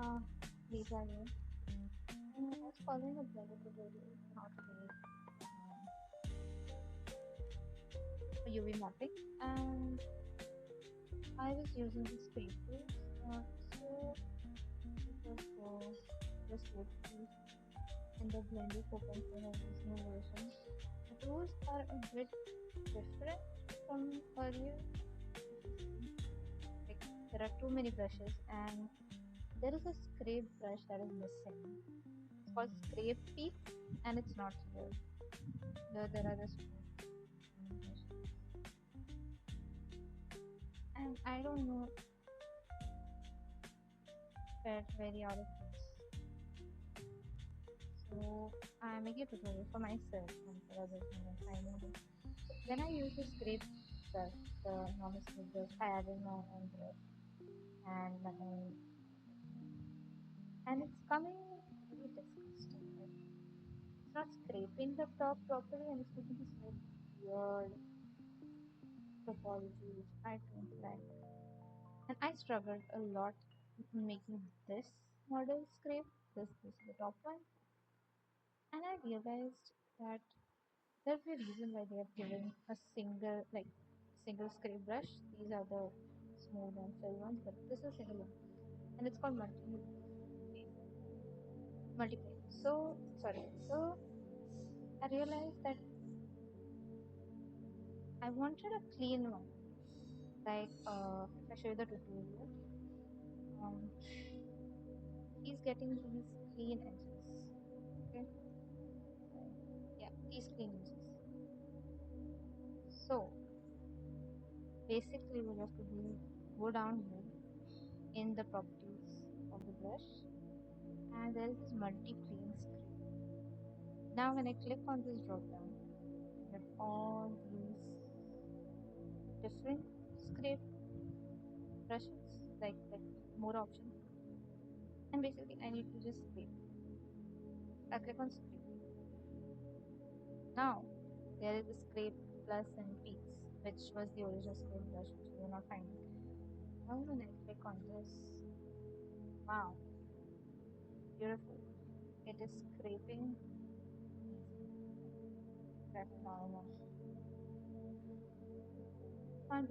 Uh, Lisa here. I was following a blogger tutorial on how to make UV mapping, and I was using the scrape tools. So it was for the scrape tools in the Blender 4.4 of this new version. The tools are a bit different from earlier. Like there are too many brushes, and there is a scrape brush that is missing. It's called Scrape Peak, and it's not here. There are the smooth brushes. And I don't know, felt very out of place. So I make a tutorial for myself and for others when I know this. So when I use the scrape brush, the normal scrape brush, I added my own brush and it's coming really disgusting. Like it's not scraping the top properly and it's making this very weird topology which I don't like. And I struggled a lot making this model scrape. This is the top one. And I realized that there's a reason why they have given a single scrape brush. These are the smooth and fill ones, but this is a single one, and it's called multiplane. So sorry. So I realized that I wanted a clean one. Like if I show you the tutorial, um, he's getting these clean edges. Okay, yeah, these clean edges. So basically, we have to go down here in the properties of the brush, and there is this multi-plane scrape. Now when I click on this drop down, I have all these different scrape brushes, like more options, and basically I need to just scrape. I click on scrape. Now there is the scrape plus and peaks, which was the original scrape brush which we were not finding. Now when I click on this, wow, beautiful. It is scraping easy. That is normal. Can't